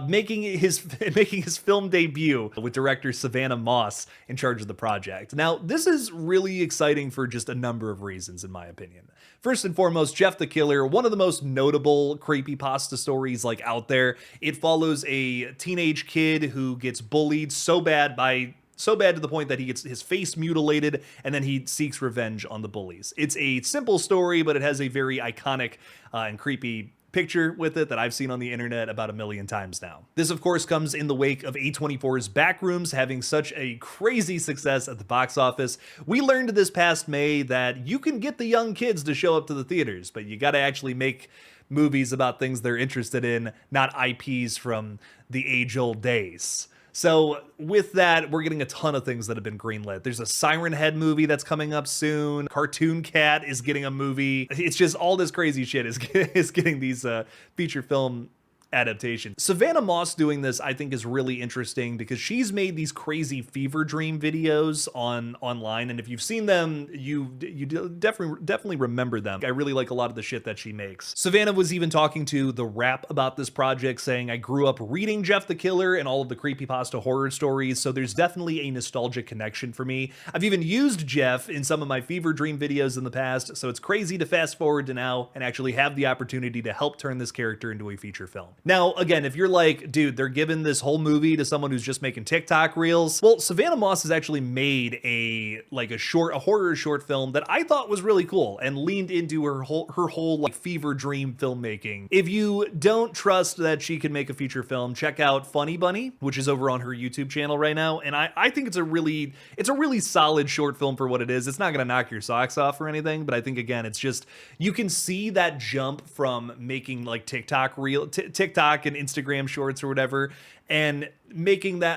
S2: making his film debut with director Savannah Moss in charge of the project. Now, this is really exciting for just a number of reasons, in my opinion. First and foremost, Jeff the Killer, one of the most notable creepypasta stories like out there. It follows a teenage kid who gets bullied so bad to the point that he gets his face mutilated, and then he seeks revenge on the bullies. It's a simple story, but it has a very iconic and creepy picture with it that I've seen on the internet about 1,000,000 times now. This, of course, comes in the wake of A24's Backrooms having such a crazy success at the box office. We learned this past May that you can get the young kids to show up to the theaters, but you gotta actually make movies about things they're interested in, not IPs from the age-old days. So with that, we're getting a ton of things that have been greenlit. There's a Siren Head movie that's coming up soon. Cartoon Cat is getting a movie. It's just all this crazy shit is getting these feature film adaptation. Savannah Moss doing this, I think, is really interesting because she's made these crazy fever dream videos online, and if you've seen them, you definitely remember them. I really like a lot of the shit that she makes. Savannah was even talking to The Wrap about this project, saying, I grew up reading Jeff the Killer and all of the creepypasta horror stories, so there's definitely a nostalgic connection for me. I've even used Jeff in some of my fever dream videos in the past, so it's crazy to fast forward to now and actually have the opportunity to help turn this character into a feature film. Now, again, if you're like, dude, they're giving this whole movie to someone who's just making TikTok reels, well, Savannah Moss has actually made a horror short film that I thought was really cool and leaned into her whole like fever dream filmmaking. If you don't trust that she can make a feature film, check out Funny Bunny, which is over on her YouTube channel right now, and I think it's a really solid short film for what it is. It's not gonna knock your socks off or anything, but I think, again, it's just, you can see that jump from making like TikTok and Instagram shorts or whatever, and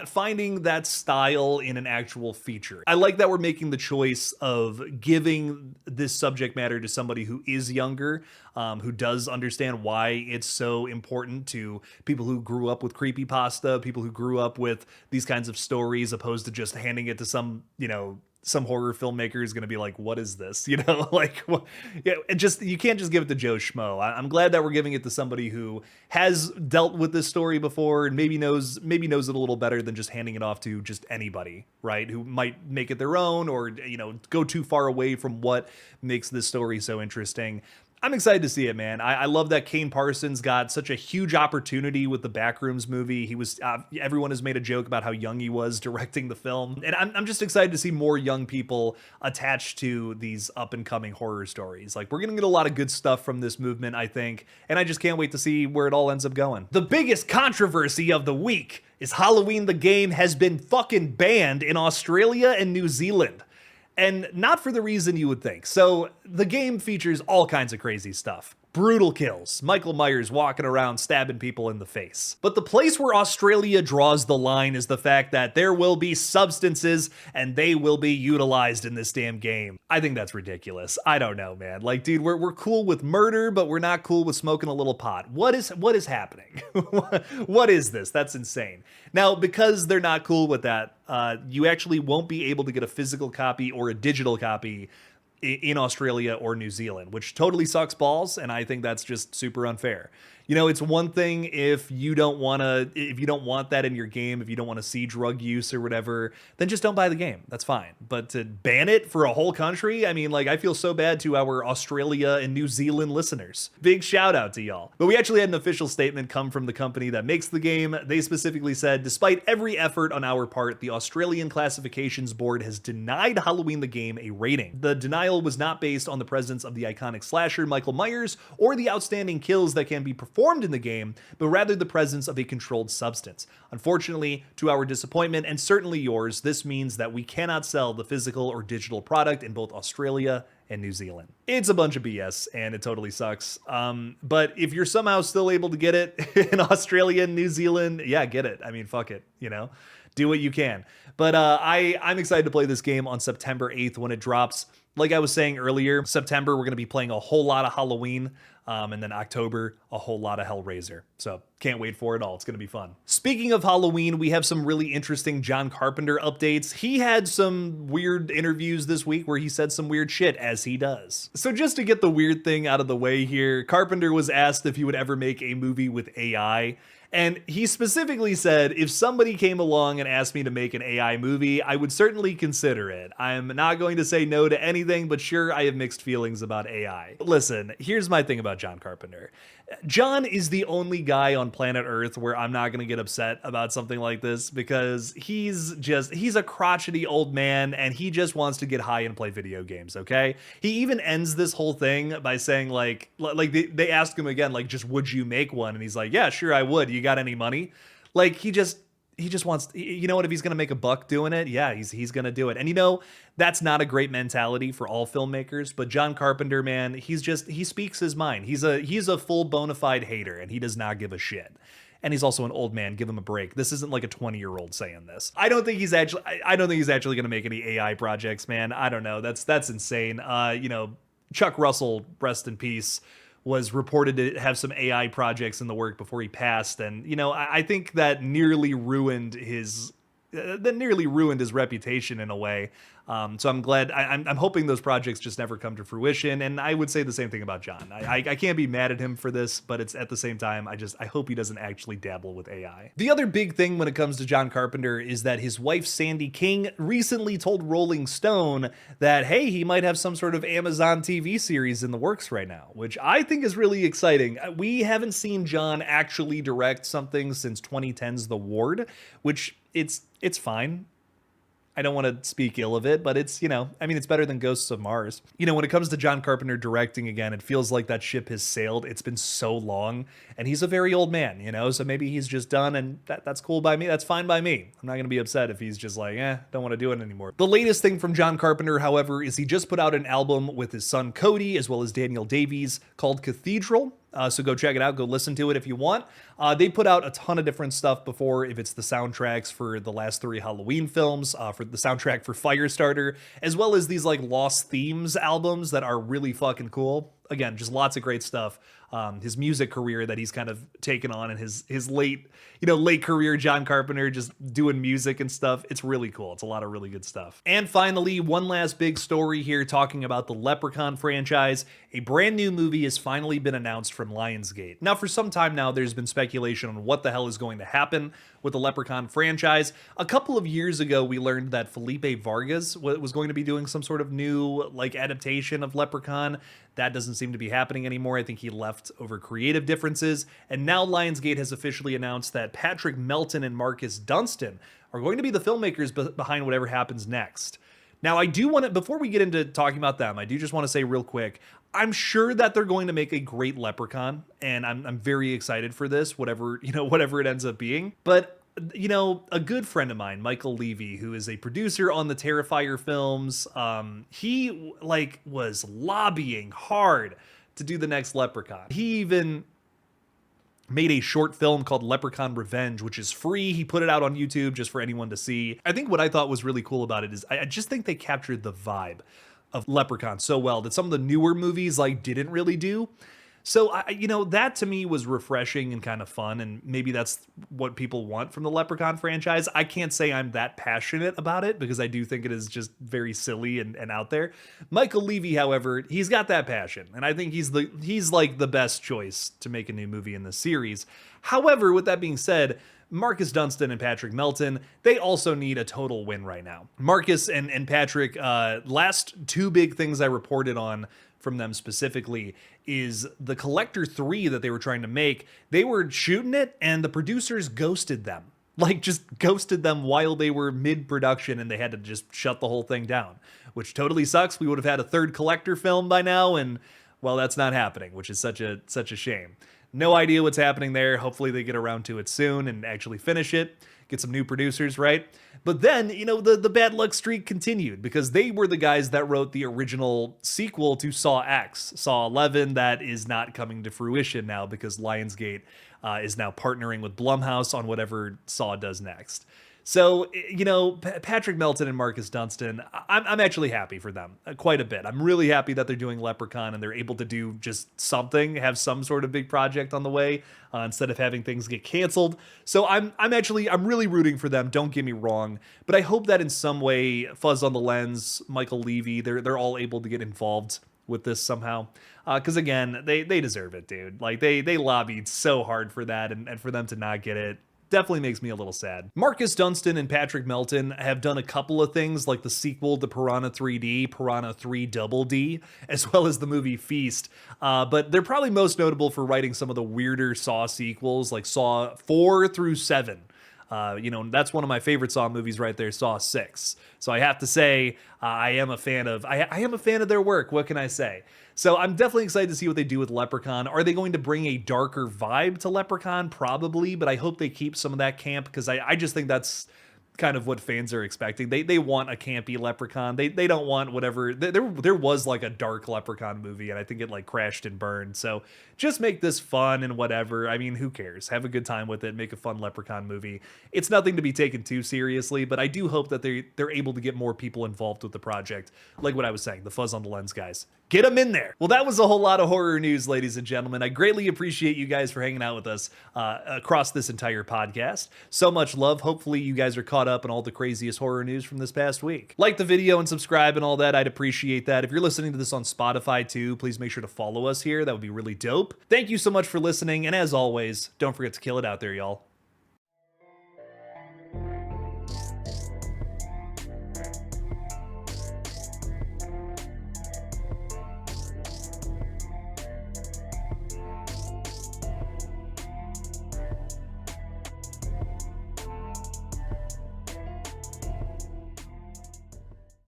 S2: finding that style in an actual feature. I like that we're making the choice of giving this subject matter to somebody who is younger, who does understand why it's so important to people who grew up with creepypasta, people who grew up with these kinds of stories, opposed to just handing it to some horror filmmaker is going to be like, what is this? Like, yeah, you can't just give it to Joe Schmo. I'm glad that we're giving it to somebody who has dealt with this story before and maybe knows it a little better than just handing it off to just anybody, right? Who might make it their own or, go too far away from what makes this story so interesting. I'm excited to see it, man. I love that Kane Parsons got such a huge opportunity with the Backrooms movie. He was everyone has made a joke about how young he was directing the film, and I'm just excited to see more young people attached to these up and coming horror stories. Like, we're gonna get a lot of good stuff from this movement, I think, and I just can't wait to see where it all ends up going. The biggest controversy of the week is Halloween the game has been fucking banned in Australia and New Zealand. And not for the reason you would think. So the game features all kinds of crazy stuff. Brutal kills, Michael Myers walking around stabbing people in the face. But the place where Australia draws the line is the fact that there will be substances and they will be utilized in this damn game. I think that's ridiculous. I don't know, man. Like, dude, we're cool with murder, but we're not cool with smoking a little pot. What is happening? What is this? That's insane. Now, because they're not cool with that, you actually won't be able to get a physical copy or a digital copy in Australia or New Zealand, which totally sucks balls, and I think that's just super unfair. It's one thing if you don't want that in your game, if you don't want to see drug use or whatever, then just don't buy the game. That's fine. But to ban it for a whole country, I mean, like, I feel so bad to our Australia and New Zealand listeners. Big shout out to y'all. But we actually had an official statement come from the company that makes the game. They specifically said, despite every effort on our part, the Australian Classifications Board has denied Halloween the game a rating. The denial was not based on the presence of the iconic slasher Michael Myers or the outstanding kills that can be performed in the game, but rather the presence of a controlled substance. Unfortunately, to our disappointment, and certainly yours, this means that we cannot sell the physical or digital product in both Australia and New Zealand. It's a bunch of BS, and it totally sucks. But if you're somehow still able to get it in Australia and New Zealand, yeah, get it. I mean, fuck it, do what you can. But I'm excited to play this game on September 8th when it drops. Like I was saying earlier, September, we're going to be playing a whole lot of Halloween. And then October, a whole lot of Hellraiser. So can't wait for it all. It's going to be fun. Speaking of Halloween, we have some really interesting John Carpenter updates. He had some weird interviews this week where he said some weird shit, as he does. So just to get the weird thing out of the way here, Carpenter was asked if he would ever make a movie with AI. And he specifically said, if somebody came along and asked me to make an AI movie, I would certainly consider it. I'm not going to say no to anything, but sure, I have mixed feelings about AI. Listen, here's my thing about John Carpenter. John is the only guy on planet Earth where I'm not going to get upset about something like this, because he's a crotchety old man and he just wants to get high and play video games, okay? He even ends this whole thing by saying like they asked him again, like, just would you make one? And he's like, yeah, sure I would. You got any money? Like, he just wants, you know what, if he's going to make a buck doing it, yeah, he's going to do it. And you know, that's not a great mentality for all filmmakers, but John Carpenter, man, he speaks his mind. He's a full bona fide hater and he does not give a shit. And he's also an old man. Give him a break. This isn't like a 20-year-old saying this. I don't think he's actually going to make any AI projects, man. I don't know. That's insane. You know, Chuck Russell, rest in peace, was reported to have some AI projects in the work before he passed. And, you know, I think that nearly ruined his reputation in a way. So I'm glad, I'm hoping those projects just never come to fruition. And I would say the same thing about John. I can't be mad at him for this, but it's at the same time, I hope he doesn't actually dabble with AI. The other big thing when it comes to John Carpenter is that his wife, Sandy King, recently told Rolling Stone that, hey, he might have some sort of Amazon TV series in the works right now, which I think is really exciting. We haven't seen John actually direct something since 2010's The Ward, which it's fine. I don't want to speak ill of it, but it's, you know, I mean, it's better than Ghosts of Mars. You know, when it comes to John Carpenter directing again, it feels like that ship has sailed. It's been so long, and he's a very old man, you know, so maybe he's just done, and that's cool by me. That's fine by me. I'm not going to be upset if he's just like, don't want to do it anymore. The latest thing from John Carpenter, however, is he just put out an album with his son Cody, as well as Daniel Davies, called Cathedral. So go check it out. Go listen to it if you want. They put out a ton of different stuff before, if it's the soundtracks for the last 3 Halloween films, for the soundtrack for Firestarter, as well as these like Lost Themes albums that are really fucking cool. Again, just lots of great stuff. His music career that he's kind of taken on in his late career, John Carpenter, just doing music and stuff. It's really cool. It's a lot of really good stuff. And finally, one last big story here talking about the Leprechaun franchise. A brand new movie has finally been announced from Lionsgate. Now, for some time now, there's been speculation on what the hell is going to happen with the Leprechaun franchise. A couple of years ago, we learned that Felipe Vargas was going to be doing some sort of new like adaptation of Leprechaun. That doesn't seem to be happening anymore. I think he left over creative differences. And now Lionsgate has officially announced that Patrick Melton and Marcus Dunstan are going to be the filmmakers behind whatever happens next. Now, I do want to, before we get into talking about them, I do just want to say real quick, I'm sure that they're going to make a great Leprechaun, and I'm very excited for this, whatever it ends up being. But, you know, a good friend of mine, Michael Levy, who is a producer on the Terrifier films, he like was lobbying hard to do the next Leprechaun. He even made a short film called Leprechaun Revenge, which is free. He put it out on YouTube just for anyone to see. I think what I thought was really cool about it is I just think they captured the vibe of Leprechaun so well that some of the newer movies like didn't really do. So, that to me was refreshing and kind of fun, and maybe that's what people want from the Leprechaun franchise. I can't say I'm that passionate about it because I do think it is just very silly and out there. Michael Levy, however, he's got that passion, and I think he's like the best choice to make a new movie in this series. However, with that being said, Marcus Dunstan and Patrick Melton, they also need a total win right now. Marcus and Patrick, last 2 big things I reported on from them specifically is the Collector 3 that they were trying to make. They were shooting it and the producers ghosted them. Like, just ghosted them while they were mid-production, and they had to just shut the whole thing down, which totally sucks. We would have had a 3rd Collector film by now, and, well, that's not happening, which is such a shame. No idea what's happening there. Hopefully they get around to it soon and actually finish it. Get some new producers, right? But then, the bad luck streak continued because they were the guys that wrote the original sequel to Saw X, Saw 11, that is not coming to fruition now because Lionsgate is now partnering with Blumhouse on whatever Saw does next. So, you know, Patrick Melton and Marcus Dunstan, I'm actually happy for them quite a bit. I'm really happy that they're doing Leprechaun and they're able to do just something, have some sort of big project on the way instead of having things get canceled. So I'm really rooting for them. Don't get me wrong, but I hope that in some way, Fuzz on the Lens, Michael Levy, they're all able to get involved with this somehow. Because again, they deserve it, dude. Like they lobbied so hard for that, and for them to not get it definitely makes me a little sad. Marcus Dunstan and Patrick Melton have done a couple of things like the sequel to Piranha 3D, Piranha 3 Double D, as well as the movie Feast. But they're probably most notable for writing some of the weirder Saw sequels like Saw 4 through 7. You know, that's one of my favorite Saw movies right there, Saw 6. So I have to say, I am a fan of their work. What can I say? So I'm definitely excited to see what they do with Leprechaun. Are they going to bring a darker vibe to Leprechaun? Probably, but I hope they keep some of that camp because I just think that's kind of what fans are expecting. They want a campy Leprechaun. They don't want whatever. There was like a dark Leprechaun movie, and I think it like crashed and burned. So just make this fun and whatever. I mean, who cares? Have a good time with it. Make a fun Leprechaun movie. It's nothing to be taken too seriously, but I do hope that they're able to get more people involved with the project. Like what I was saying, the Fuzz on the Lens guys. Get them in there. Well, that was a whole lot of horror news, ladies and gentlemen. I greatly appreciate you guys for hanging out with us across this entire podcast. So much love. Hopefully you guys are caught up on all the craziest horror news from this past week. Like the video and subscribe and all that. I'd appreciate that. If you're listening to this on Spotify too, please make sure to follow us here. That would be really dope. Thank you so much for listening. And as always, don't forget to kill it out there, y'all.